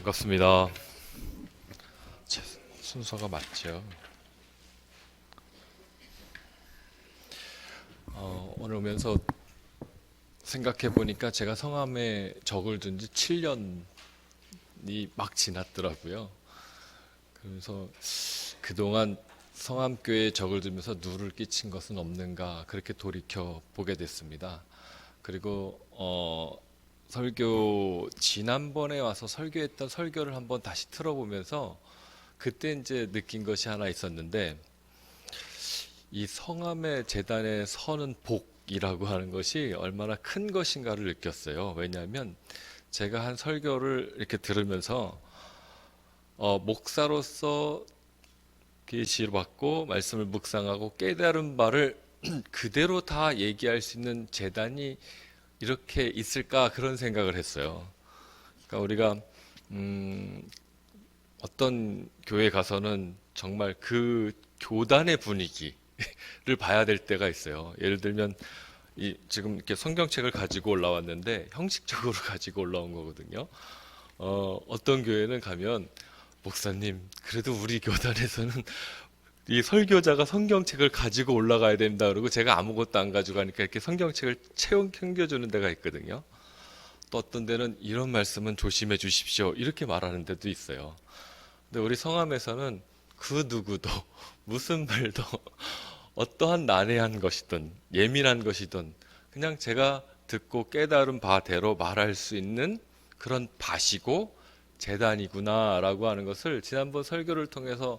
반갑습니다. 제 순서가 맞죠? 오늘 오면서 생각해 보니까 제가 성함에 적을 둔 지 7년이 막 지났더라고요. 그래서 그동안 성함교회에 적을 두면서 누를 끼친 것은 없는가 그렇게 돌이켜 보게 됐습니다. 그리고 설교 지난번에 와서 설교했던 설교를 한번 다시 틀어보면서 그때 이제 느낀 것이 하나 있었는데, 이 성함의 재단에 서는 복이라고 하는 것이 얼마나 큰 것인가를 느꼈어요. 왜냐하면 제가 한 설교를 이렇게 들으면서 목사로서 계시를 받고 말씀을 묵상하고 깨달은 바를 그대로 다 얘기할 수 있는 재단이 이렇게 있을까 그런 생각을 했어요. 그러니까 우리가 어떤 교회 가서는 정말 그 교단의 분위기를 봐야 될 때가 있어요. 예를 들면 지금 이렇게 성경책을 가지고 올라왔는데 형식적으로 가지고 올라온 거거든요. 어떤 교회는 가면 목사님, 그래도 우리 교단에서는 이 설교자가 성경책을 가지고 올라가야 된다 그러고 제가 아무것도 안 가지고 가니까 이렇게 성경책을 챙겨주는 데가 있거든요. 또 어떤 데는 이런 말씀은 조심해 주십시오 이렇게 말하는 데도 있어요. 근데 우리 성함에서는 그 누구도 무슨 말도 어떠한 난해한 것이든 예민한 것이든 그냥 제가 듣고 깨달은 바대로 말할 수 있는 그런 밭이고 재단이구나라고 하는 것을 지난번 설교를 통해서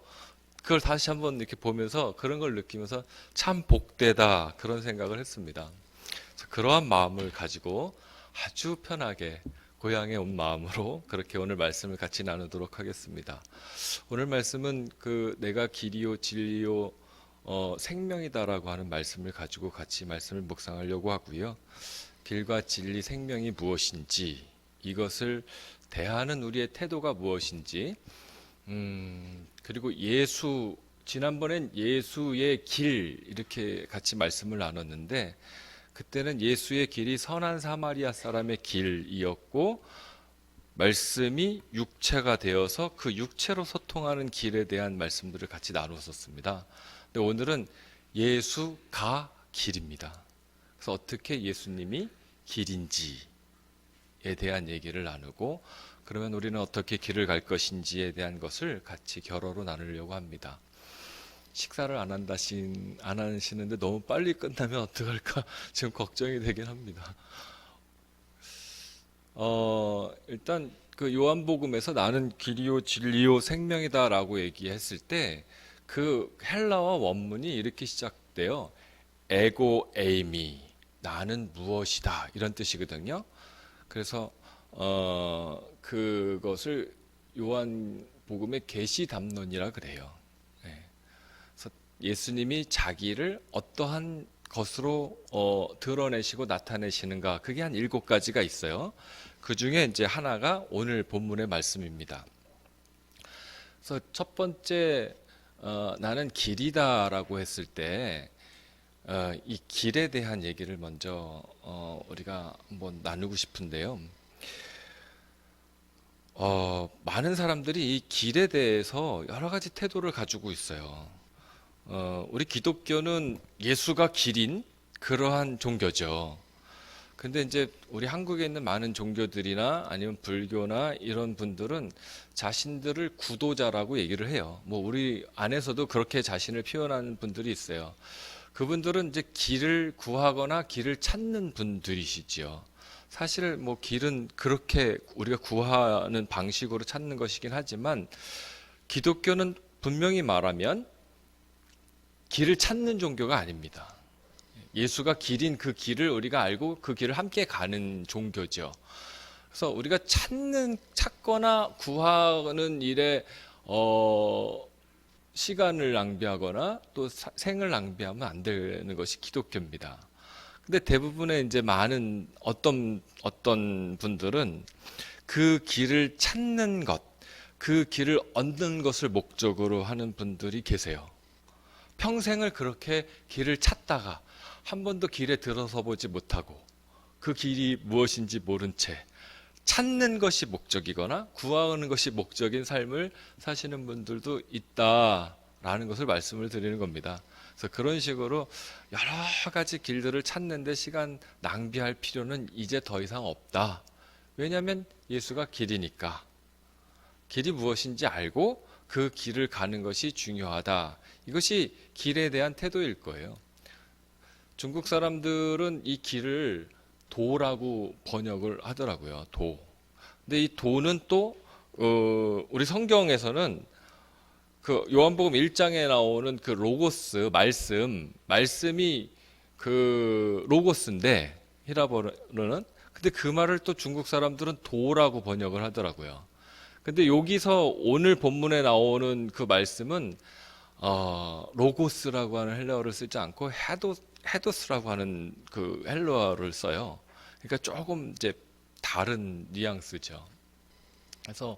그걸 다시 한번 이렇게 보면서 그런 걸 느끼면서 참 복되다 그런 생각을 했습니다. 그러한 마음을 가지고 아주 편하게 고향에 온 마음으로 그렇게 오늘 말씀을 같이 나누도록 하겠습니다. 오늘 말씀은 그 내가 길이요 진리요 생명이다라고 하는 말씀을 가지고 같이 말씀을 묵상하려고 하고요. 길과 진리 생명이 무엇인지, 이것을 대하는 우리의 태도가 무엇인지, 그리고 지난번엔 예수의 길 이렇게 같이 말씀을 나눴는데, 그때는 예수의 길이 선한 사마리아 사람의 길이었고 말씀이 육체가 되어서 그 육체로 소통하는 길에 대한 말씀들을 같이 나눴었습니다. 근데 오늘은 예수가 길입니다. 그래서 어떻게 예수님이 길인지에 대한 얘기를 나누고, 그러면 우리는 어떻게 길을 갈 것인지에 대한 것을 같이 결어로 나누려고 합니다. 식사를 안 하시는데 너무 빨리 끝나면 어떡할까 지금 걱정이 되긴 합니다. 일단 그 요한복음에서 나는 길이요 진리요 생명이다라고 얘기했을 때 그 헬라어 원문이 이렇게 시작돼요. 에고 에이미, 나는 무엇이다, 이런 뜻이거든요. 그래서 그것을 요한복음의 계시 담론이라 그래요. 네. 그래서 예수님이 자기를 어떠한 것으로 드러내시고 나타내시는가, 그게 한 7가지가 있어요. 그 중에 이제 하나가 오늘 본문의 말씀입니다. 그래서 첫 번째 나는 길이다라고 했을 때 이 길에 대한 얘기를 먼저 우리가 한번 나누고 싶은데요. 많은 사람들이 이 길에 대해서 여러 가지 태도를 가지고 있어요. 우리 기독교는 예수가 길인 그러한 종교죠. 근데 이제 우리 한국에 있는 많은 종교들이나 아니면 불교나 이런 분들은 자신들을 구도자라고 얘기를 해요. 뭐 우리 안에서도 그렇게 자신을 표현하는 분들이 있어요. 그분들은 이제 길을 구하거나 길을 찾는 분들이시지요. 사실 뭐 길은 그렇게 우리가 구하는 방식으로 찾는 것이긴 하지만 기독교는 분명히 말하면 길을 찾는 종교가 아닙니다. 예수가 길인 그 길을 우리가 알고 그 길을 함께 가는 종교죠. 그래서 우리가 찾거나 구하는 일에 시간을 낭비하거나 또 생을 낭비하면 안 되는 것이 기독교입니다. 근데 대부분의 이제 많은 어떤 분들은 그 길을 찾는 것, 그 길을 얻는 것을 목적으로 하는 분들이 계세요. 평생을 그렇게 길을 찾다가 한 번도 길에 들어서 보지 못하고 그 길이 무엇인지 모른 채 찾는 것이 목적이거나 구하는 것이 목적인 삶을 사시는 분들도 있다라는 것을 말씀을 드리는 겁니다. 그래서 그런 식으로 여러 가지 길들을 찾는데 시간 낭비할 필요는 이제 더 이상 없다. 왜냐하면 예수가 길이니까. 길이 무엇인지 알고 그 길을 가는 것이 중요하다. 이것이 길에 대한 태도일 거예요. 중국 사람들은 이 길을 도라고 번역을 하더라고요. 도. 근데 이 도는 또 우리 성경에서는 그 요한복음 1장에 나오는 그 로고스 말씀이 그 로고스인데 히라보로는 근데 그 말을 또 중국 사람들은 도라고 번역을 하더라고요. 근데 여기서 오늘 본문에 나오는 그 말씀은 로고스라고 하는 헬라어를 쓰지 않고 헤도스라고 하는 그 헬라어를 써요. 그러니까 조금 이제 다른 뉘앙스죠. 그래서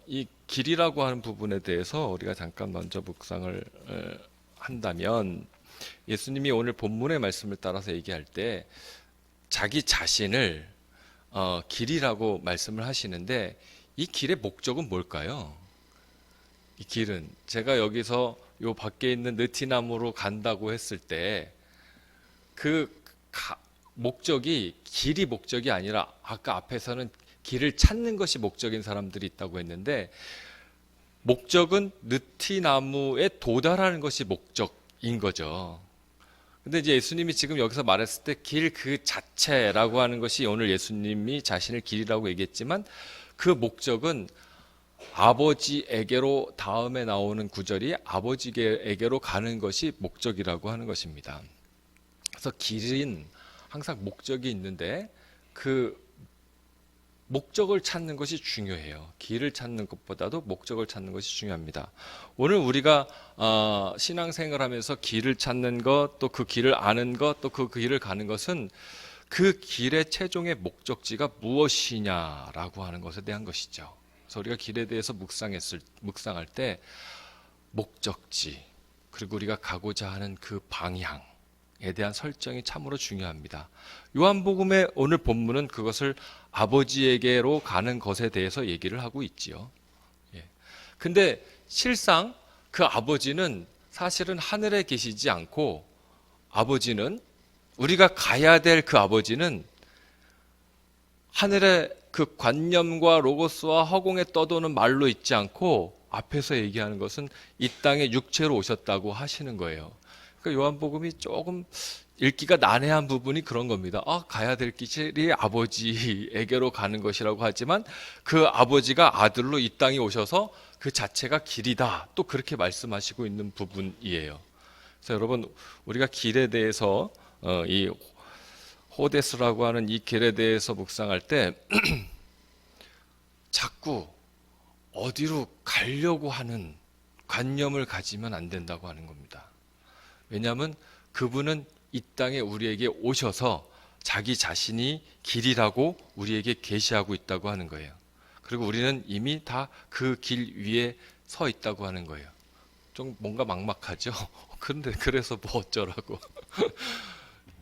이 길이라고 하는 부분에 대해서 우리가 잠깐 먼저 묵상을 한다면 예수님이 오늘 본문의 말씀을 따라서 얘기할 때 자기 자신을 길이라고 말씀을 하시는데 이 길의 목적은 뭘까요? 이 길은 제가 여기서 요 밖에 있는 느티나무로 간다고 했을 때 그 목적이 길이 목적이 아니라 아까 앞에서는 길을 찾는 것이 목적인 사람들이 있다고 했는데 목적은 느티나무에 도달하는 것이 목적인 거죠. 근데 이제 예수님이 지금 여기서 말했을 때 길 그 자체라고 하는 것이 오늘 예수님이 자신을 길이라고 얘기했지만 그 목적은 아버지에게로 다음에 나오는 구절이 아버지에게로 가는 것이 목적이라고 하는 것입니다. 그래서 길은 항상 목적이 있는데 그 목적을 찾는 것이 중요해요. 길을 찾는 것보다도 목적을 찾는 것이 중요합니다. 오늘 우리가 신앙생활 하면서 길을 찾는 것, 또 그 길을 아는 것, 또 그 길을 가는 것은 그 길의 최종의 목적지가 무엇이냐라고 하는 것에 대한 것이죠. 그래서 우리가 길에 대해서 묵상할 때 목적지, 그리고 우리가 가고자 하는 그 방향에 대한 설정이 참으로 중요합니다. 요한복음의 오늘 본문은 그것을 아버지에게로 가는 것에 대해서 얘기를 하고 있지요. 예. 근데 실상 그 아버지는 사실은 하늘에 계시지 않고 아버지는 우리가 가야 될 그 아버지는 하늘의 그 관념과 로고스와 허공에 떠도는 말로 있지 않고 앞에서 얘기하는 것은 이 땅에 육체로 오셨다고 하시는 거예요. 그러니까 요한복음이 조금 읽기가 난해한 부분이 그런 겁니다. 가야 될 길이 아버지에게로 가는 것이라고 하지만 그 아버지가 아들로 이 땅에 오셔서 그 자체가 길이다. 또 그렇게 말씀하시고 있는 부분이에요. 그래서 여러분 우리가 길에 대해서 이 호데스라고 하는 이 길에 대해서 묵상할 때 자꾸 어디로 가려고 하는 관념을 가지면 안 된다고 하는 겁니다. 왜냐하면 그분은 이 땅에 우리에게 오셔서 자기 자신이 길이라고 우리에게 계시하고 있다고 하는 거예요. 그리고 우리는 이미 다 그 길 위에 서 있다고 하는 거예요. 좀 뭔가 막막하죠? 그런데 그래서 뭐 어쩌라고.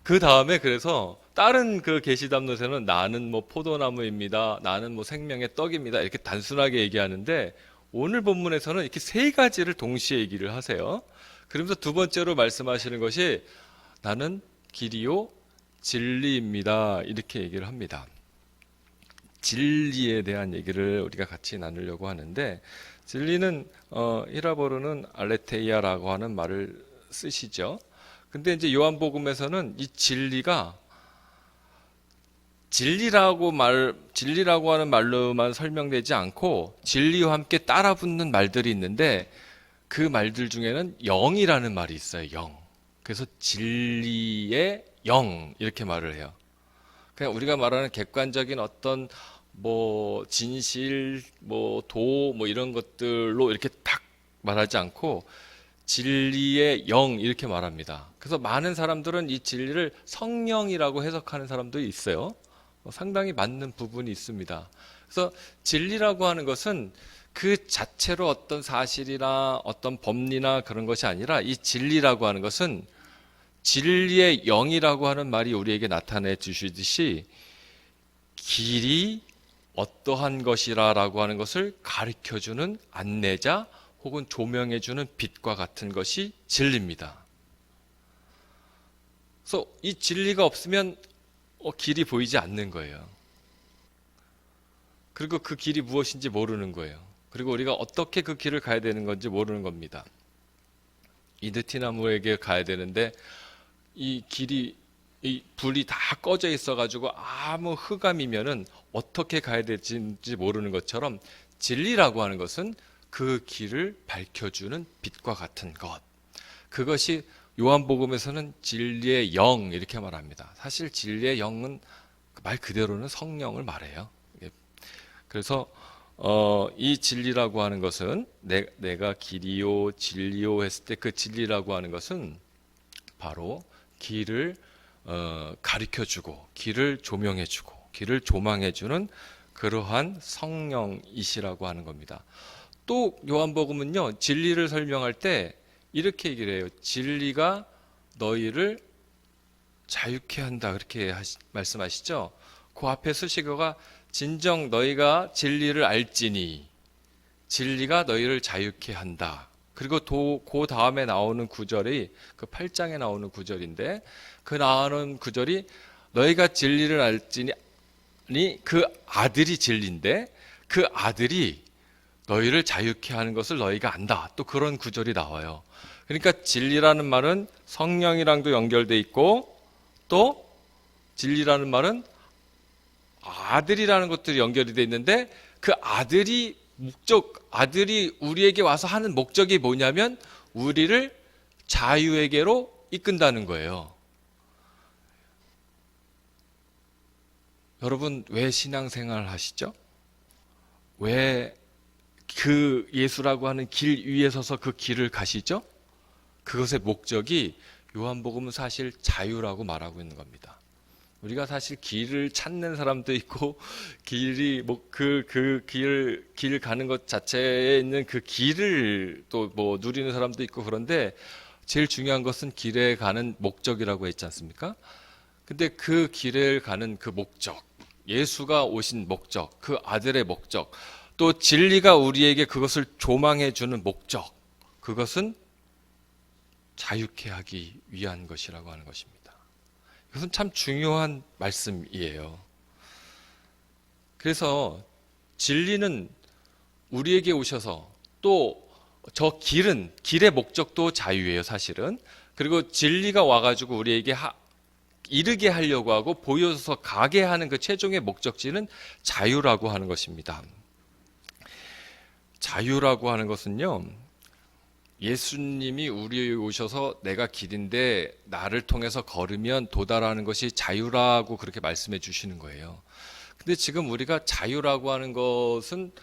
그 다음에 그래서 다른 그 계시담론에서는 나는 뭐 포도나무입니다. 나는 뭐 생명의 떡입니다. 이렇게 단순하게 얘기하는데 오늘 본문에서는 이렇게 세 가지를 동시에 얘기를 하세요. 그러면서 두 번째로 말씀하시는 것이 나는 길이요 진리입니다. 이렇게 얘기를 합니다. 진리에 대한 얘기를 우리가 같이 나누려고 하는데 진리는 히라보로는 알레테이아라고 하는 말을 쓰시죠. 근데 이제 요한복음에서는 이 진리가 진리라고 하는 말로만 설명되지 않고 진리와 함께 따라붙는 말들이 있는데 그 말들 중에는 영이라는 말이 있어요. 영. 그래서 진리의 영 이렇게 말을 해요. 그냥 우리가 말하는 객관적인 어떤 뭐 진실, 뭐 도, 뭐 이런 것들로 이렇게 딱 말하지 않고 진리의 영 이렇게 말합니다. 그래서 많은 사람들은 이 진리를 성령이라고 해석하는 사람도 있어요. 상당히 맞는 부분이 있습니다. 그래서 진리라고 하는 것은 그 자체로 어떤 사실이나 어떤 법리나 그런 것이 아니라 이 진리라고 하는 것은 진리의 영이라고 하는 말이 우리에게 나타내 주시듯이 길이 어떠한 것이라라고 하는 것을 가르쳐주는 안내자 혹은 조명해주는 빛과 같은 것이 진리입니다. 그래서 이 진리가 없으면 길이 보이지 않는 거예요. 그리고 그 길이 무엇인지 모르는 거예요. 그리고 우리가 어떻게 그 길을 가야 되는 건지 모르는 겁니다. 이 느티나무에게 가야 되는데 이 길이 이 불이 다 꺼져 있어가지고 아무 흑암이면은 어떻게 가야 될지 모르는 것처럼 진리라고 하는 것은 그 길을 밝혀주는 빛과 같은 것. 그것이 요한복음에서는 진리의 영 이렇게 말합니다. 사실 진리의 영은 말 그대로는 성령을 말해요. 그래서 이 진리라고 하는 것은 내가 길이요 진리요 했을 때 그 진리라고 하는 것은 바로 길을 가르쳐주고 길을 조명해주고 길을 조망해주는 그러한 성령이시라고 하는 겁니다. 또 요한복음은요 진리를 설명할 때 이렇게 얘기를 해요. 진리가 너희를 자유케 한다 그렇게 말씀하시죠. 그 앞에 수식어가 진정 너희가 진리를 알지니 진리가 너희를 자유케 한다. 그리고 그 다음에 나오는 구절이 그 8장에 나오는 구절인데 그 나오는 구절이 너희가 진리를 알지니 그 아들이 진리인데 그 아들이 너희를 자유케 하는 것을 너희가 안다. 또 그런 구절이 나와요. 그러니까 진리라는 말은 성령이랑도 연결돼 있고 또 진리라는 말은 아들이라는 것들이 연결이 돼 있는데 그 아들이 우리에게 와서 하는 목적이 뭐냐면 우리를 자유에게로 이끈다는 거예요. 여러분 왜 신앙생활 하시죠? 왜 그 예수라고 하는 길 위에 서서 그 길을 가시죠? 그것의 목적이 요한복음은 사실 자유라고 말하고 있는 겁니다. 우리가 사실 길을 찾는 사람도 있고 길이 길 가는 것 자체에 있는 그 길을 또 누리는 사람도 있고 그런데 제일 중요한 것은 길에 가는 목적이라고 했지 않습니까? 근데 그 길을 가는 그 목적, 예수가 오신 목적, 그 아들의 목적, 또 진리가 우리에게 그것을 조망해 주는 목적, 그것은 자유케 하기 위한 것이라고 하는 것입니다. 이것은 참 중요한 말씀이에요. 그래서 진리는 우리에게 오셔서 또 저 길의 목적도 자유예요, 사실은. 그리고 진리가 와가지고 우리에게 이르게 하려고 하고 보여서 가게 하는 그 최종의 목적지는 자유라고 하는 것입니다. 자유라고 하는 것은요, 예수님이 우리에게 오셔서 내가 길인데 나를 통해서 걸으면 도달하는 것이 자유라고 그렇게 말씀해 주시는 거예요. 근데 지금 우리가 자유라고 하는 것은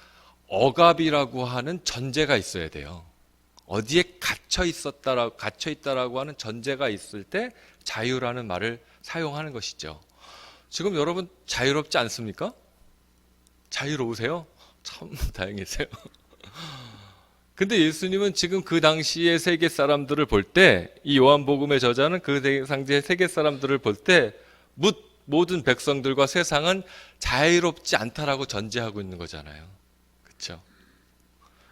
억압이라고 하는 전제가 있어야 돼요. 어디에 갇혀 있다라고 하는 전제가 있을 때 자유라는 말을 사용하는 것이죠. 지금 여러분 자유롭지 않습니까? 자유로우세요? 참 다행이세요. 근데 예수님은 지금 그 당시의 세계 사람들을 볼 때, 이 요한복음의 저자는 그 당시의 세계 사람들을 볼 때 모든 백성들과 세상은 자유롭지 않다라고 전제하고 있는 거잖아요. 그렇죠?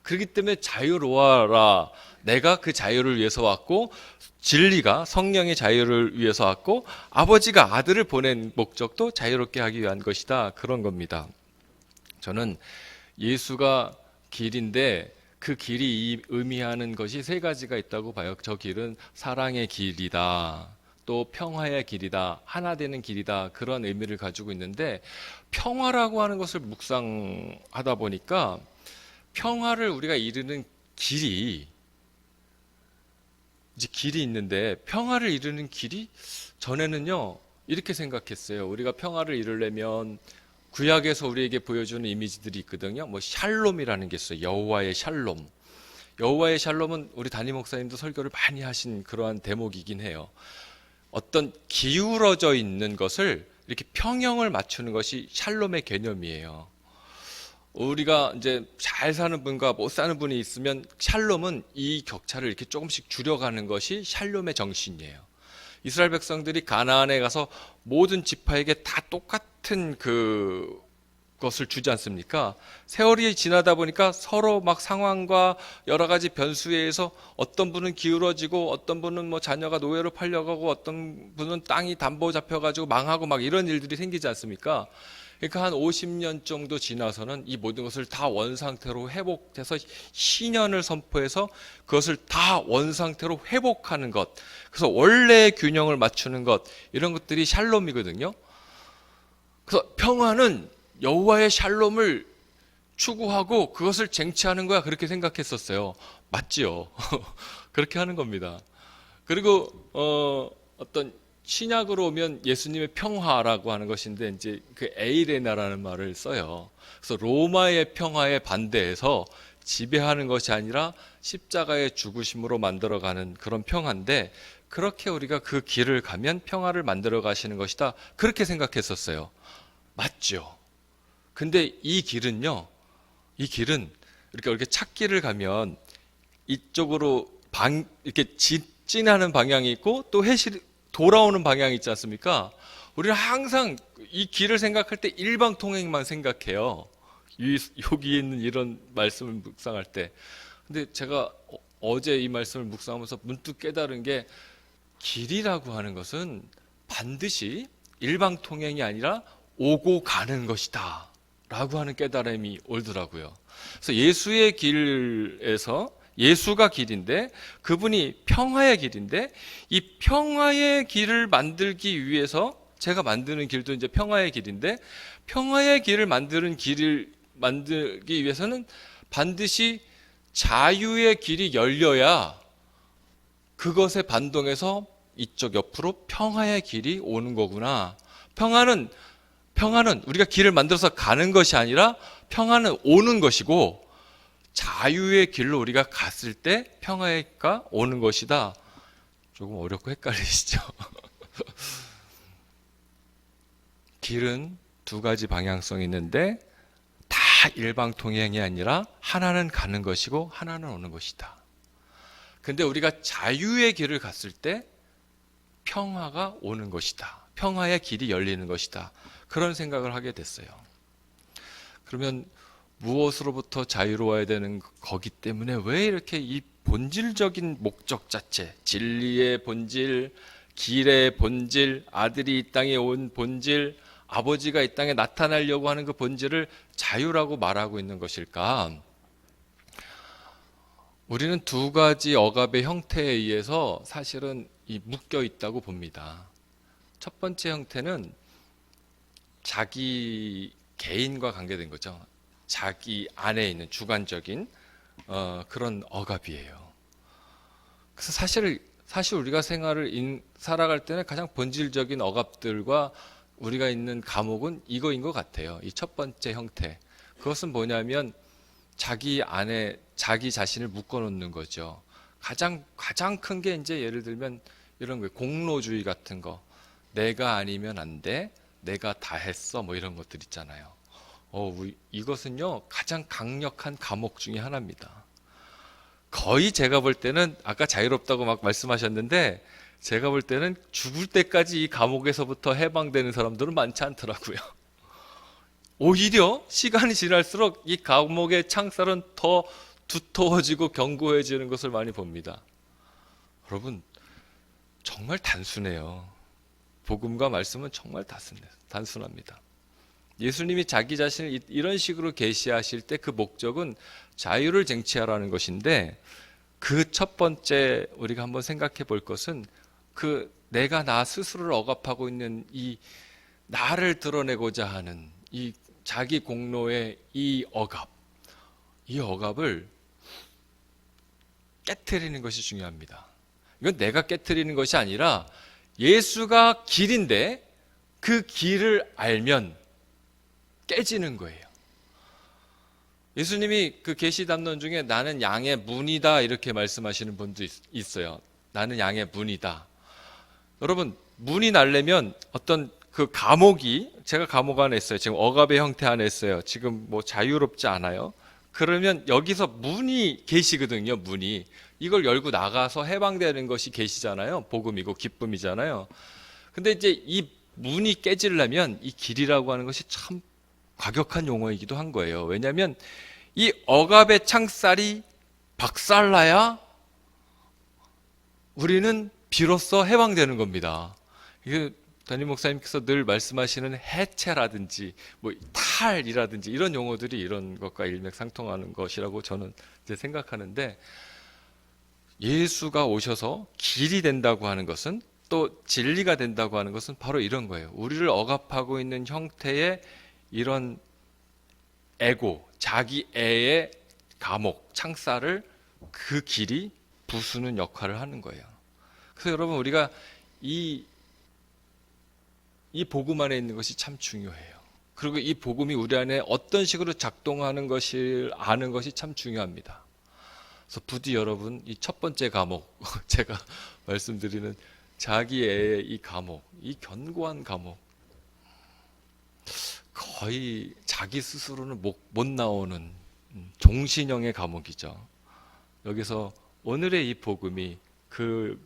그렇기 때문에 자유로워라. 내가 그 자유를 위해서 왔고 진리가 성령의 자유를 위해서 왔고 아버지가 아들을 보낸 목적도 자유롭게 하기 위한 것이다. 그런 겁니다. 저는 예수가 길인데 그 길이 의미하는 것이 세 가지가 있다고 봐요. 저 길은 사랑의 길이다. 또 평화의 길이다. 하나 되는 길이다. 그런 의미를 가지고 있는데 평화라고 하는 것을 묵상하다 보니까 평화를 우리가 이루는 길이 있는데 평화를 이루는 길이 전에는요 이렇게 생각했어요. 우리가 평화를 이루려면 구약에서 우리에게 보여주는 이미지들이 있거든요. 샬롬이라는 게 있어요. 여호와의 샬롬. 여호와의 샬롬은 우리 담임 목사님도 설교를 많이 하신 그러한 대목이긴 해요. 어떤 기울어져 있는 것을 이렇게 평형을 맞추는 것이 샬롬의 개념이에요. 우리가 이제 잘 사는 분과 못 사는 분이 있으면 샬롬은 이 격차를 이렇게 조금씩 줄여가는 것이 샬롬의 정신이에요. 이스라엘 백성들이 가나안에 가서 모든 지파에게 다 똑같은 그 것을 주지 않습니까? 세월이 지나다 보니까 서로 막 상황과 여러 가지 변수에 의해서 어떤 분은 기울어지고 어떤 분은 뭐 자녀가 노예로 팔려가고 어떤 분은 땅이 담보 잡혀가지고 망하고 막 이런 일들이 생기지 않습니까? 그러니까 한 50년 정도 지나서는 이 모든 것을 다 원상태로 회복돼서 신년을 선포해서 그것을 다 원상태로 회복하는 것, 그래서 원래의 균형을 맞추는 것, 이런 것들이 샬롬이거든요. 그래서 평화는 여호와의 샬롬을 추구하고 그것을 쟁취하는 거야, 그렇게 생각했었어요. 맞지요? 그렇게 하는 겁니다. 그리고 어떤 신약으로 오면 예수님의 평화라고 하는 것인데 이제 그 에이레나라는 말을 써요. 그래서 로마의 평화에 반대해서 지배하는 것이 아니라 십자가의 죽으심으로 만들어가는 그런 평화인데, 그렇게 우리가 그 길을 가면 평화를 만들어 가시는 것이다, 그렇게 생각했었어요. 맞죠? 근데 이 길은요, 이 길은 이렇게 찾기를 가면 이쪽으로 이렇게 직진하는 방향이 있고 또 돌아오는 방향이 있지 않습니까? 우리는 항상 이 길을 생각할 때 일방통행만 생각해요. 여기 있는 이런 말씀을 묵상할 때. 근데 제가 어제 이 말씀을 묵상하면서 문득 깨달은 게, 길이라고 하는 것은 반드시 일방통행이 아니라 오고 가는 것이다 라고 하는 깨달음이 오더라고요. 그래서 예수의 길에서, 예수가 길인데 그분이 평화의 길인데, 이 평화의 길을 만들기 위해서 제가 만드는 길도 이제 평화의 길인데, 평화의 길을 만들기 위해서는 반드시 자유의 길이 열려야 그것에 반동해서 이쪽 옆으로 평화의 길이 오는 거구나. 평화는 우리가 길을 만들어서 가는 것이 아니라 평화는 오는 것이고, 자유의 길로 우리가 갔을 때 평화가 오는 것이다. 조금 어렵고 헷갈리시죠? 길은 두 가지 방향성이 있는데 다 일방통행이 아니라 하나는 가는 것이고 하나는 오는 것이다. 근데 우리가 자유의 길을 갔을 때 평화가 오는 것이다. 평화의 길이 열리는 것이다. 그런 생각을 하게 됐어요. 그러면 무엇으로부터 자유로워야 되는 거기 때문에 왜 이렇게 이 본질적인 목적 자체, 진리의 본질, 길의 본질, 아들이 이 땅에 온 본질, 아버지가 이 땅에 나타나려고 하는 그 본질을 자유라고 말하고 있는 것일까? 우리는 두 가지 억압의 형태에 의해서 사실은 묶여 있다고 봅니다. 첫 번째 형태는 자기 개인과 관계된 거죠. 자기 안에 있는 주관적인 그런 억압이에요. 그래서 사실 우리가 생활을 살아갈 때는 가장 본질적인 억압들과 우리가 있는 감옥은 이거인 것 같아요. 이 첫 번째 형태. 그것은 뭐냐면 자기 안에 자기 자신을 묶어놓는 거죠. 가장 큰 게 이제 예를 들면 이런 거예요. 공로주의 같은 거. 내가 아니면 안 돼. 내가 다 했어. 뭐 이런 것들 있잖아요. 이것은요, 가장 강력한 감옥 중에 하나입니다. 거의 제가 볼 때는, 아까 자유롭다고 막 말씀하셨는데, 제가 볼 때는 죽을 때까지 이 감옥에서부터 해방되는 사람들은 많지 않더라고요. 오히려 시간이 지날수록 이 감옥의 창살은 더 두터워지고 견고해지는 것을 많이 봅니다. 여러분, 정말 단순해요. 복음과 말씀은 정말 단순합니다. 예수님이 자기 자신을 이런 식으로 계시하실 때 그 목적은 자유를 쟁취하라는 것인데, 그 첫 번째 우리가 한번 생각해 볼 것은 내가 나 스스로를 억압하고 있는 이 나를 드러내고자 하는 이 자기 공로의 이 억압을 깨트리는 것이 중요합니다. 이건 내가 깨트리는 것이 아니라 예수가 길인데 그 길을 알면 깨지는 거예요. 예수님이 그 계시 담론 중에 나는 양의 문이다 이렇게 말씀하시는 분도 있어요. 나는 양의 문이다. 여러분, 문이 날려면 어떤 그 감옥이, 제가 감옥 안에 있어요. 지금 억압의 형태 안에 있어요. 지금 뭐 자유롭지 않아요. 그러면 여기서 문이 계시거든요. 문이. 이걸 열고 나가서 해방되는 것이 계시잖아요. 복음이고 기쁨이잖아요. 근데 이제 이 문이 깨지려면 이 길이라고 하는 것이 참 과격한 용어이기도 한 거예요. 왜냐하면 이 억압의 창살이 박살나야 우리는 비로소 해방되는 겁니다. 이게 담임 목사님께서 늘 말씀하시는 해체라든지 뭐 탈이라든지 이런 용어들이 이런 것과 일맥상통하는 것이라고 저는 이제 생각하는데, 예수가 오셔서 길이 된다고 하는 것은, 또 진리가 된다고 하는 것은 바로 이런 거예요. 우리를 억압하고 있는 형태의 이런 에고, 자기애의 감옥, 창살을 그 길이 부수는 역할을 하는 거예요. 그래서 여러분, 우리가 이 복음 안에 있는 것이 참 중요해요. 그리고 이 복음이 우리 안에 어떤 식으로 작동하는 것을 아는 것이 참 중요합니다. 그래서 부디 여러분, 이 첫 번째 감옥, 제가 말씀드리는 자기의 이 감옥, 이 견고한 감옥, 거의 자기 스스로는 못 나오는 종신형의 감옥이죠. 여기서 오늘의 이 복음이 그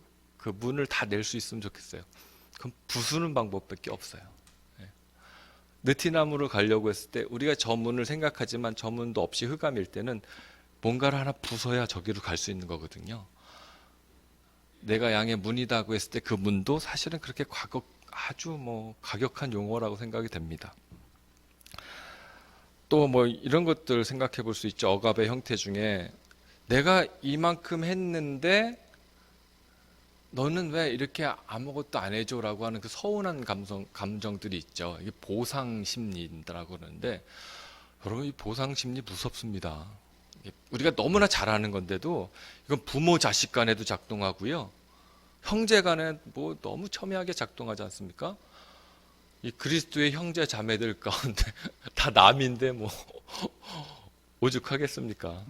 문을 다 낼 수 있으면 좋겠어요. 그럼 부수는 방법밖에 없어요. 느티나무를 가려고 했을 때 우리가 저 문을 생각하지만 저 문도 없이 흑암일 때는 뭔가를 하나 부숴야 저기로 갈 수 있는 거거든요. 내가 양의 문이다고 했을 때 그 문도 사실은 그렇게 아주 과격한 용어라고 생각이 됩니다. 또 이런 것들 생각해 볼 수 있죠. 억압의 형태 중에 내가 이만큼 했는데 너는 왜 이렇게 아무것도 안 해줘라고 하는 그 서운한 감정들이 있죠. 이게 보상 심리라고 그러는데, 여러분, 이 보상 심리 무섭습니다. 우리가 너무나 잘 아는 건데도 이건 부모 자식 간에도 작동하고요, 형제 간에 너무 첨예하게 작동하지 않습니까? 이 그리스도의 형제 자매들 가운데 다 남인데 오죽하겠습니까?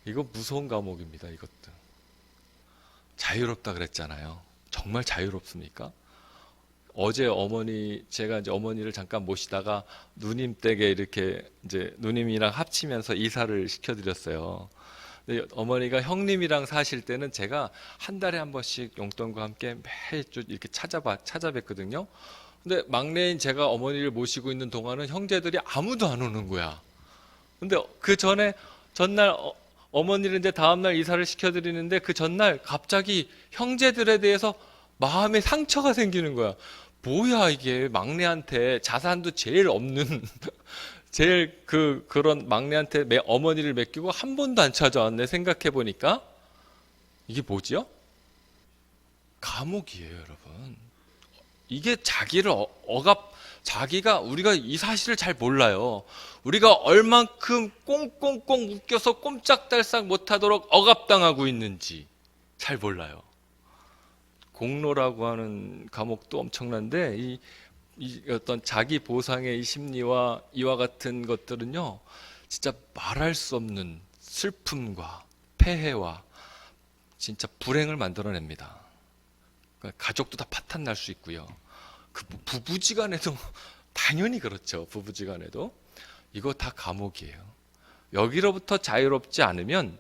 이거 무서운 감옥입니다. 이것도 자유롭다 그랬잖아요. 정말 자유롭습니까? 어제 제가 이제 어머니를 잠깐 모시다가 누님 댁에 이렇게 이제 누님이랑 합치면서 이사를 시켜드렸어요. 근데 어머니가 형님이랑 사실 때는 제가 한 달에 한 번씩 용돈과 함께 매주 이렇게 찾아뵀거든요. 근데 막내인 제가 어머니를 모시고 있는 동안은 형제들이 아무도 안 오는 거야. 근데 그 전날 어머니를 이제 다음날 이사를 시켜드리는데 그 전날 갑자기 형제들에 대해서 마음에 상처가 생기는 거야. 뭐야 이게, 막내한테 자산도 제일 없는 제일 그런 막내한테 어머니를 맡기고 한 번도 안 찾아왔네. 생각해 보니까 이게 뭐지요? 감옥이에요, 여러분. 이게 자기를 자기가, 우리가 이 사실을 잘 몰라요. 우리가 얼만큼 꽁꽁꽁 묶여서 꼼짝달싹 못하도록 억압당하고 있는지 잘 몰라요. 공로라고 하는 감옥도 엄청난데 이 어떤 자기 보상의 이 심리와 이와 같은 것들은요, 진짜 말할 수 없는 슬픔과 폐해와 진짜 불행을 만들어냅니다. 그러니까 가족도 다 파탄 날 수 있고요. 그 부부지간에도 당연히 그렇죠. 부부지간에도 이거 다 감옥이에요. 여기로부터 자유롭지 않으면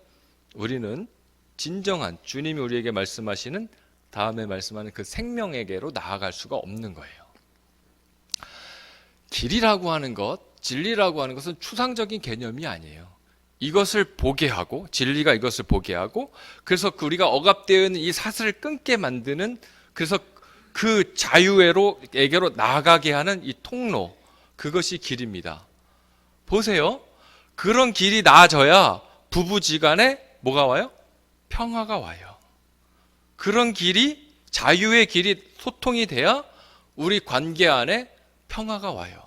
우리는 진정한 주님이 우리에게 말씀하시는, 다음에 말씀하는 그 생명에게로 나아갈 수가 없는 거예요. 길이라고 하는 것, 진리라고 하는 것은 추상적인 개념이 아니에요. 이것을 보게 하고, 진리가 이것을 보게 하고, 그래서 우리가 억압되어 있는 이 사슬을 끊게 만드는, 그래서 그 자유에게로 나아가게 하는 이 통로, 그것이 길입니다. 보세요. 그런 길이 나아져야 부부지간에 뭐가 와요? 평화가 와요. 그런 길이, 자유의 길이 소통이 돼야 우리 관계 안에 평화가 와요.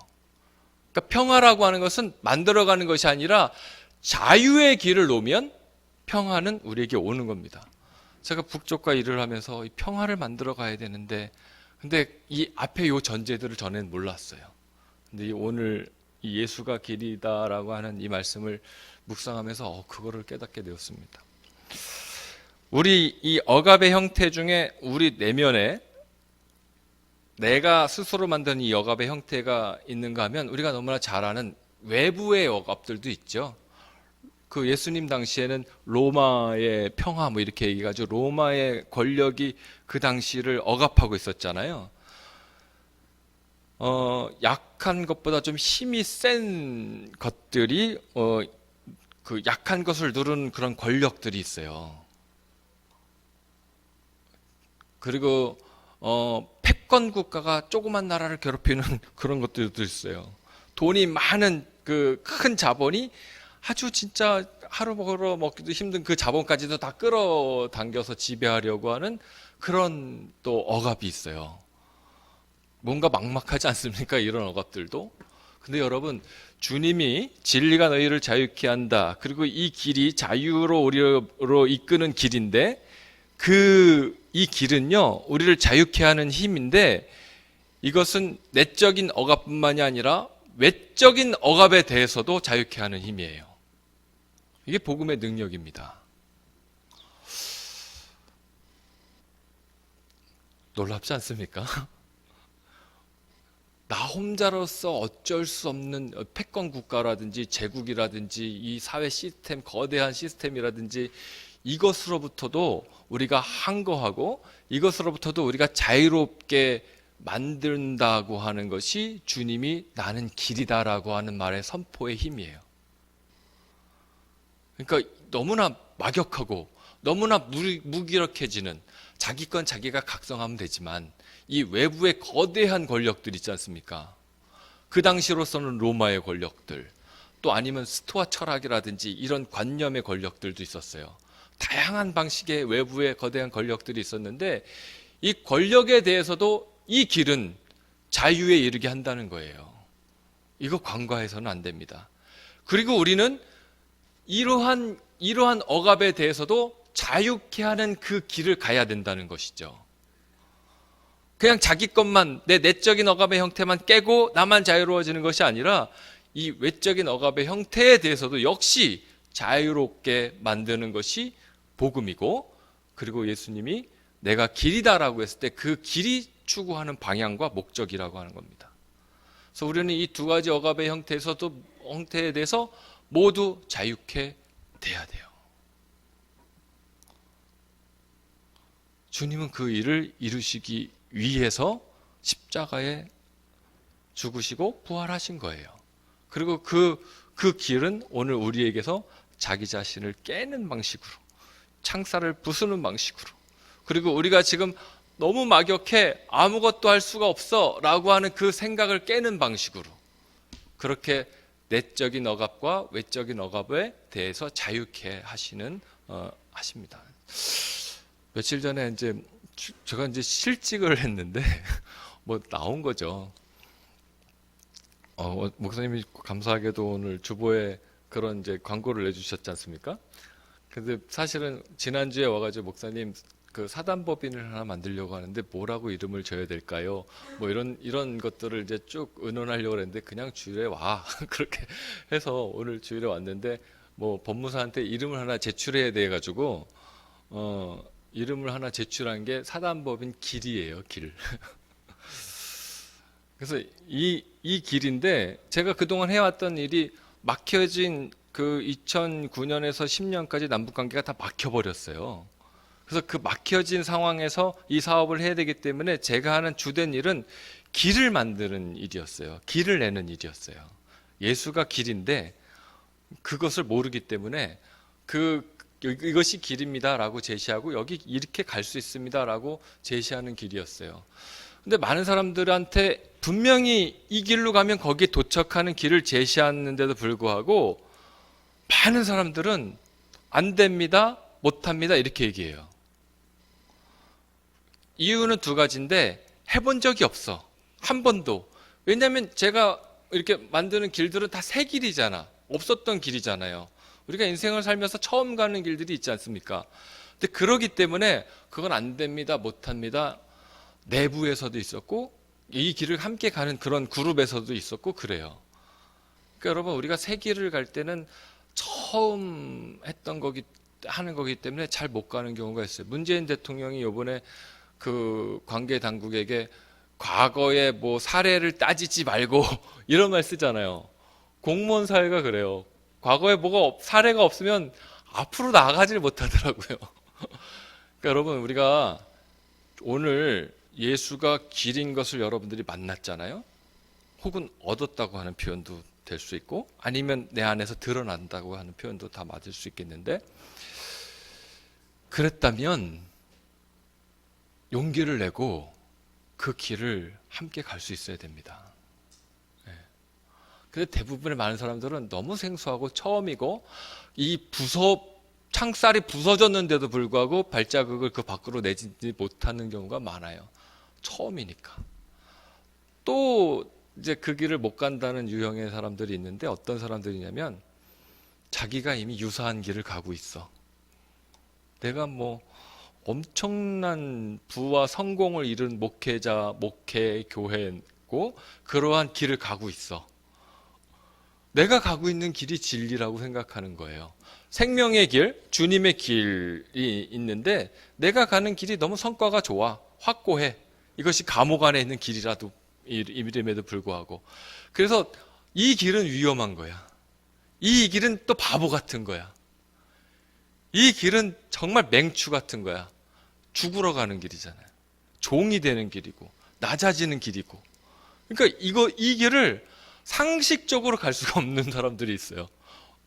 그러니까 평화라고 하는 것은 만들어가는 것이 아니라 자유의 길을 놓으면 평화는 우리에게 오는 겁니다. 제가 북쪽과 일을 하면서 이 평화를 만들어 가야 되는데, 근데 이 앞에 요 전제들을 전에는 몰랐어요. 근데 오늘 이 예수가 길이다라고 하는 이 말씀을 묵상하면서 그거를 깨닫게 되었습니다. 우리 이 억압의 형태 중에 우리 내면에 내가 스스로 만든 이 억압의 형태가 있는가 하면, 우리가 너무나 잘 아는 외부의 억압들도 있죠. 그 예수님 당시에는 로마의 평화 이렇게 얘기해가지고 로마의 권력이 그 당시를 억압하고 있었잖아요. 약한 것보다 좀 힘이 센 것들이 그 약한 것을 누르는 그런 권력들이 있어요. 그리고 패권 국가가 조그만 나라를 괴롭히는 그런 것들도 있어요. 돈이 많은 그 큰 자본이 아주 진짜 하루 먹으러 먹기도 힘든 그 자본까지도 다 끌어당겨서 지배하려고 하는 그런 또 억압이 있어요. 뭔가 막막하지 않습니까? 이런 억압들도. 근데 여러분, 주님이 진리가 너희를 자유케 한다. 그리고 이 길이 자유로 우리로 이끄는 길인데 이 길은요, 우리를 자유케 하는 힘인데 이것은 내적인 억압뿐만이 아니라 외적인 억압에 대해서도 자유케 하는 힘이에요. 이게 복음의 능력입니다. 놀랍지 않습니까? 나 혼자로서 어쩔 수 없는 패권 국가라든지 제국이라든지 이 사회 시스템, 거대한 시스템이라든지 이것으로부터도 우리가 항거하고 이것으로부터도 우리가 자유롭게 만든다고 하는 것이 주님이 나는 길이다라고 하는 말의 선포의 힘이에요. 그러니까 너무나 막역하고 너무나 무기력해지는 자기 건 자기가 각성하면 되지만 이 외부의 거대한 권력들 있지 않습니까? 그 당시로서는 로마의 권력들, 또 아니면 스토아 철학이라든지 이런 관념의 권력들도 있었어요. 다양한 방식의 외부의 거대한 권력들이 있었는데 이 권력에 대해서도 이 길은 자유에 이르게 한다는 거예요. 이거 간과해서는 안 됩니다. 그리고 우리는 이러한 억압에 대해서도 자유케 하는 그 길을 가야 된다는 것이죠. 그냥 자기 것만, 내 내적인 억압의 형태만 깨고 나만 자유로워지는 것이 아니라 이 외적인 억압의 형태에 대해서도 역시 자유롭게 만드는 것이 복음이고, 그리고 예수님이 내가 길이다라고 했을 때 그 길이 추구하는 방향과 목적이라고 하는 겁니다. 그래서 우리는 이 두 가지 억압의 형태에 대해서 모두 자유케 돼야 돼요. 주님은 그 일을 이루시기 위해서 십자가에 죽으시고 부활하신 거예요. 그리고 그 길은 오늘 우리에게서 자기 자신을 깨는 방식으로, 창살을 부수는 방식으로, 그리고 우리가 지금 너무 막역해 아무것도 할 수가 없어 라고 하는 그 생각을 깨는 방식으로, 그렇게 내적인 억압과 외적인 억압에 대해서 자유케 하십니다. 며칠 전에 제가 이제 실직을 했는데 뭐 나온 거죠. 목사님이 감사하게도 오늘 주보에 그런 이제 광고를 내주셨지 않습니까? 근데 사실은 지난주에 와가지고 목사님 그 사단법인을 하나 만들려고 하는데 뭐라고 이름을 줘야 될까요? 뭐 이런 것들을 이제 쭉 의논하려고 했는데 그냥 주일에 와 그렇게 해서 오늘 주일에 왔는데 뭐 법무사한테 이름을 하나 제출해야 돼 가지고 이름을 하나 제출한 게 사단법인 길이에요, 길. 그래서 이 길인데 제가 그동안 해왔던 일이 막혀진 그 2009년에서 10년까지 남북관계가 다 막혀버렸어요. 그래서 그 막혀진 상황에서 이 사업을 해야 되기 때문에 제가 하는 주된 일은 길을 만드는 일이었어요. 길을 내는 일이었어요. 예수가 길인데 그것을 모르기 때문에 이것이 길입니다라고 제시하고 여기 이렇게 갈 수 있습니다라고 제시하는 길이었어요. 근데 많은 사람들한테 분명히 이 길로 가면 거기에 도착하는 길을 제시하는데도 불구하고 많은 사람들은 안 됩니다, 못 합니다 이렇게 얘기해요. 이유는 두 가지인데 해본 적이 없어. 한 번도. 왜냐하면 제가 이렇게 만드는 길들은 다 새 길이잖아. 없었던 길이잖아요. 우리가 인생을 살면서 처음 가는 길들이 있지 않습니까? 근데 그러기 때문에 그건 안 됩니다, 못 합니다. 내부에서도 있었고 이 길을 함께 가는 그런 그룹에서도 있었고 그래요. 그러니까 여러분 우리가 새 길을 갈 때는 처음 하는 거기 때문에 잘 못 가는 경우가 있어요. 문재인 대통령이 이번에 그 관계 당국에게 과거의 뭐 사례를 따지지 말고 이런 말 쓰잖아요. 공무원 사회가 그래요. 과거에 사례가 없으면 앞으로 나아가질 못하더라고요. 그러니까 여러분 우리가 오늘 예수가 길인 것을 여러분들이 만났잖아요. 혹은 얻었다고 하는 표현도 될 수 있고, 아니면 내 안에서 드러난다고 하는 표현도 다 맞을 수 있겠는데, 그랬다면 용기를 내고 그 길을 함께 갈 수 있어야 됩니다. 근데 대부분의 많은 사람들은 너무 생소하고 처음이고, 창살이 부서졌는데도 불구하고 발자국을 그 밖으로 내지 못하는 경우가 많아요. 처음이니까. 또 이제 그 길을 못 간다는 유형의 사람들이 있는데, 어떤 사람들이냐면 자기가 이미 유사한 길을 가고 있어. 내가 뭐 엄청난 부와 성공을 이룬 목회자, 목회, 교회고 그러한 길을 가고 있어. 내가 가고 있는 길이 진리라고 생각하는 거예요. 생명의 길, 주님의 길이 있는데 내가 가는 길이 너무 성과가 좋아, 확고해. 이것이 감옥 안에 있는 길이라도 이름에도 불구하고. 그래서 이 길은 위험한 거야. 이 길은 또 바보 같은 거야. 이 길은 정말 맹추 같은 거야. 죽으러 가는 길이잖아요. 종이 되는 길이고 낮아지는 길이고. 그러니까 이 길을 상식적으로 갈 수가 없는 사람들이 있어요.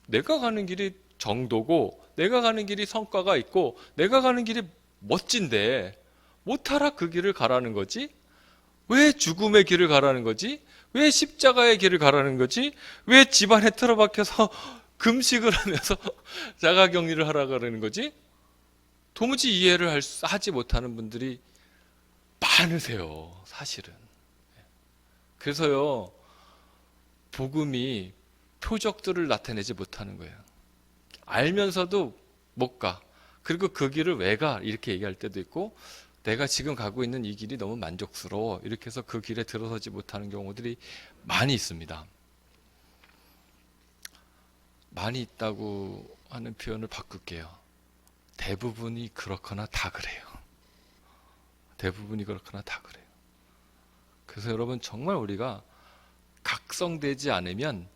내가 가는 길이 정도고, 내가 가는 길이 성과가 있고, 내가 가는 길이 멋진데 못하라 그 길을 가라는 거지? 왜 죽음의 길을 가라는 거지? 왜 십자가의 길을 가라는 거지? 왜 집안에 틀어박혀서 금식을 하면서 자가격리를 하라 그러는 거지? 도무지 이해를 하지 못하는 분들이 많으세요, 사실은. 그래서요, 복음이 표적들을 나타내지 못하는 거예요. 알면서도 못 가. 그리고 그 길을 왜 가? 이렇게 얘기할 때도 있고, 내가 지금 가고 있는 이 길이 너무 만족스러워. 이렇게 해서 그 길에 들어서지 못하는 경우들이 많이 있습니다. 많이 있다고 하는 표현을 바꿀게요. 대부분이 그렇거나 다 그래요. 대부분이 그렇거나 다 그래요. 그래서 여러분, 정말 우리가 각성되지 않으면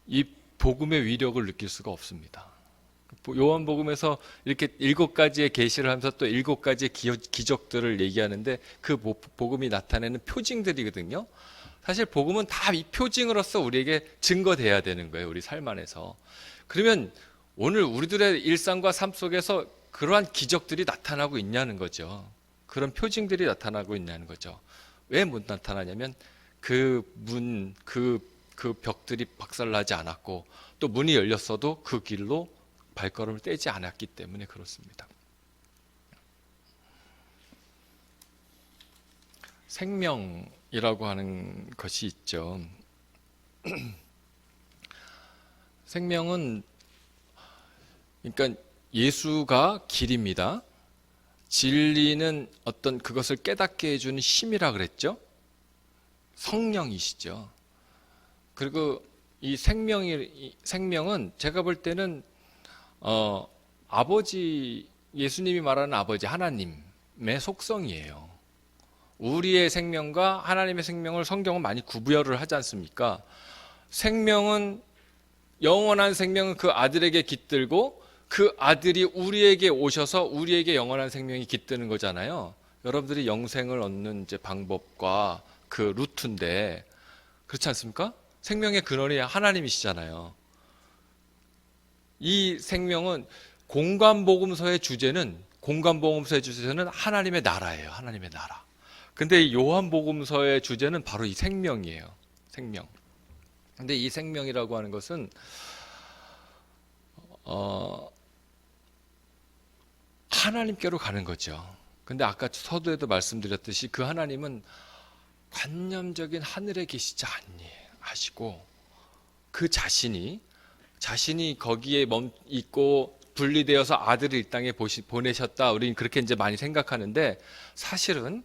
이 복음의 위력을 느낄 수가 없습니다. 요한복음에서 이렇게 7가지의 계시를 하면서 또 7가지의 기적들을 얘기하는데, 그 복음이 나타내는 표징들이거든요. 사실 복음은 다 이 표징으로서 우리에게 증거돼야 되는 거예요, 우리 삶 안에서. 그러면 오늘 우리들의 일상과 삶 속에서 그러한 기적들이 나타나고 있냐는 거죠. 그런 표징들이 나타나고 있냐는 거죠. 왜 못 나타나냐면 그 벽들이 박살나지 않았고, 또 문이 열렸어도 그 길로 발걸음을 떼지 않았기 때문에 그렇습니다. 생명이라고 하는 것이 있죠. 생명은, 그러니까 예수가 길입니다. 진리는 어떤 그것을 깨닫게 해주는 힘이라 그랬죠. 성령이시죠. 그리고 이 생명은 제가 볼 때는 아버지, 예수님이 말하는 아버지 하나님의 속성이에요. 우리의 생명과 하나님의 생명을 성경은 많이 구별을 하지 않습니까? 생명은, 영원한 생명은 그 아들에게 깃들고, 그 아들이 우리에게 오셔서 우리에게 영원한 생명이 깃드는 거잖아요. 여러분들이 영생을 얻는 이제 방법과 그 루트인데, 그렇지 않습니까? 생명의 근원이 하나님이시잖아요. 이 생명은 공관복음서의 주제는 하나님의 나라예요. 하나님의 나라. 근데 요한복음서의 주제는 바로 이 생명이에요. 생명. 근데 이 생명이라고 하는 것은 하나님께로 가는 거죠. 근데 아까 서두에도 말씀드렸듯이 그 하나님은 관념적인 하늘에 계시지 아니하시고, 그 자신이 거기에 있고 분리되어서 아들을 이 땅에 보내셨다. 우리는 그렇게 이제 많이 생각하는데, 사실은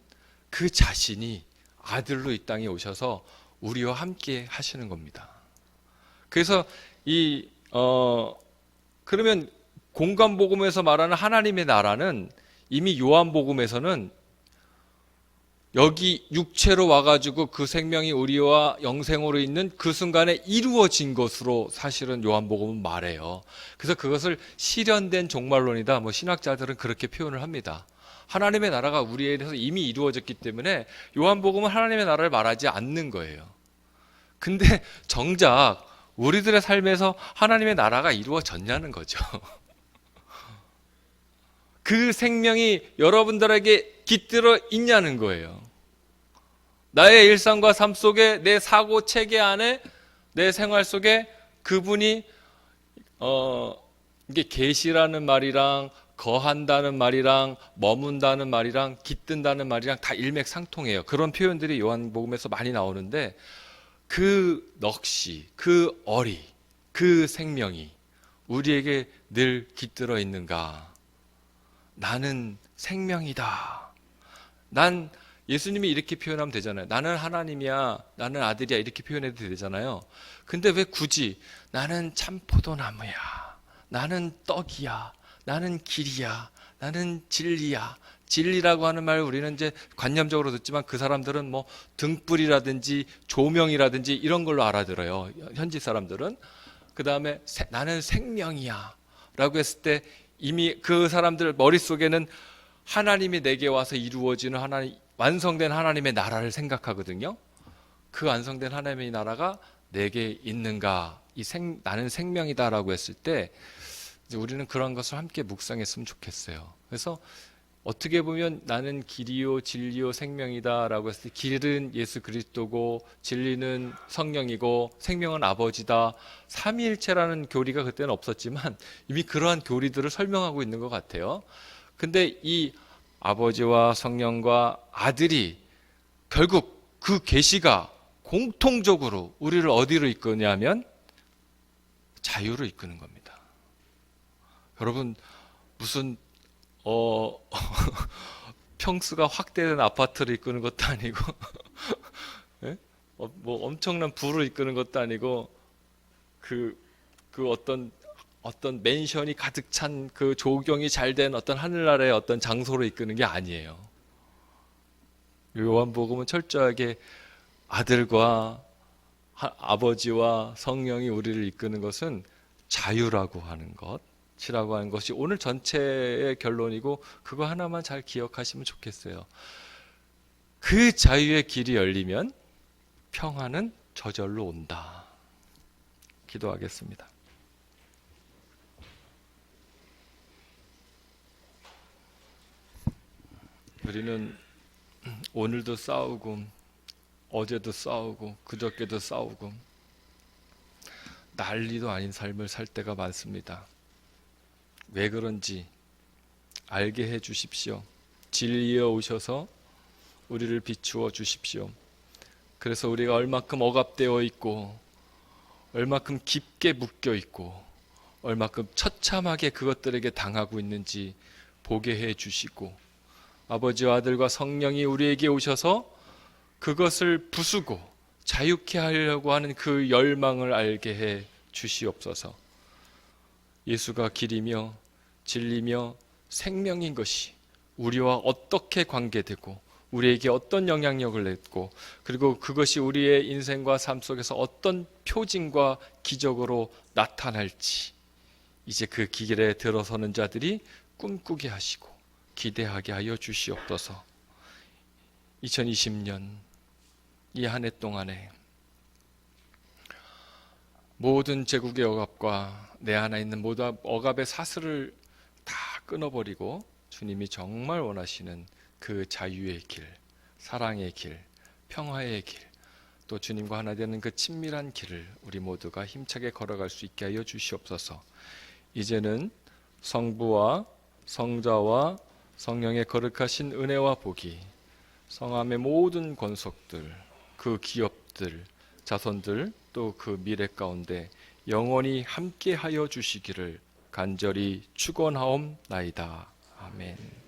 그 자신이 아들로 이 땅에 오셔서 우리와 함께 하시는 겁니다. 그래서 그러면 공관복음에서 말하는 하나님의 나라는 이미 요한복음에서는 여기 육체로 와가지고 그 생명이 우리와 영생으로 있는 그 순간에 이루어진 것으로 사실은 요한복음은 말해요. 그래서 그것을 실현된 종말론이다. 신학자들은 그렇게 표현을 합니다. 하나님의 나라가 우리에 대해서 이미 이루어졌기 때문에 요한복음은 하나님의 나라를 말하지 않는 거예요. 근데 정작 우리들의 삶에서 하나님의 나라가 이루어졌냐는 거죠. 그 생명이 여러분들에게 깃들어 있냐는 거예요. 나의 일상과 삶 속에, 내 사고 체계 안에, 내 생활 속에 그분이 이게 계시라는 말이랑 거한다는 말이랑 머문다는 말이랑 깃든다는 말이랑 다 일맥상통해요. 그런 표현들이 요한복음에서 많이 나오는데, 그 넋이, 그 어리, 그 생명이 우리에게 늘 깃들어 있는가? 나는 생명이다. 난 예수님이 이렇게 표현하면 되잖아요. 나는 하나님이야, 나는 아들이야, 이렇게 표현해도 되잖아요. 근데 왜 굳이 나는 참 포도나무야, 나는 떡이야, 나는 길이야, 나는 진리야. 진리라고 하는 말 우리는 이제 관념적으로 듣지만 그 사람들은 뭐 등불이라든지 조명이라든지 이런 걸로 알아들어요. 현지 사람들은. 그 다음에 나는 생명이야 라고 했을 때 이미 그 사람들 머릿속에는 하나님이 내게 와서 이루어지는 하나님, 완성된 하나님의 나라를 생각하거든요. 그 완성된 하나님의 나라가 내게 있는가? 나는 생명이다라고 했을 때 이제 우리는 그런 것을 함께 묵상했으면 좋겠어요. 그래서 어떻게 보면 나는 길이요 진리요 생명이다라고 했을 때 길은 예수 그리스도고 진리는 성령이고 생명은 아버지다. 삼위일체라는 교리가 그때는 없었지만 이미 그러한 교리들을 설명하고 있는 것 같아요. 근데 이 아버지와 성령과 아들이 결국 그 계시가 공통적으로 우리를 어디로 이끄냐면 자유로 이끄는 겁니다. 여러분 무슨 평수가 확대된 아파트를 이끄는 것도 아니고 예? 뭐 엄청난 부를 이끄는 것도 아니고 그 어떤 맨션이 가득 찬 그 조경이 잘 된 어떤 하늘나라의 어떤 장소로 이끄는 게 아니에요. 요한복음은 철저하게 아들과 아버지와 성령이 우리를 이끄는 것은 자유라고 하는 것이라고 하는 것이 오늘 전체의 결론이고, 그거 하나만 잘 기억하시면 좋겠어요. 그 자유의 길이 열리면 평화는 저절로 온다. 기도하겠습니다. 우리는 오늘도 싸우고 어제도 싸우고 그저께도 싸우고 난리도 아닌 삶을 살 때가 많습니다. 왜 그런지 알게 해 주십시오. 진리에 오셔서 우리를 비추어 주십시오. 그래서 우리가 얼마큼 억압되어 있고 얼마큼 깊게 묶여 있고 얼마큼 처참하게 그것들에게 당하고 있는지 보게 해 주시고, 아버지와 아들과 성령이 우리에게 오셔서 그것을 부수고 자유케 하려고 하는 그 열망을 알게 해 주시옵소서. 예수가 길이며 진리며 생명인 것이 우리와 어떻게 관계되고 우리에게 어떤 영향력을 냈고, 그리고 그것이 우리의 인생과 삶 속에서 어떤 표징과 기적으로 나타날지 이제 그 길에 들어서는 자들이 꿈꾸게 하시고 기대하게 하여 주시옵소서. 2020년 이 한 해 동안에 모든 제국의 억압과 내 안에 있는 모든 억압의 사슬을 다 끊어버리고 주님이 정말 원하시는 그 자유의 길, 사랑의 길, 평화의 길, 또 주님과 하나 되는 그 친밀한 길을 우리 모두가 힘차게 걸어갈 수 있게 하여 주시옵소서. 이제는 성부와 성자와 성령의 거룩하신 은혜와 복이 성함의 모든 권속들, 그 기업들, 자손들, 또 그 미래 가운데 영원히 함께하여 주시기를 간절히 축원하옵나이다. 아멘.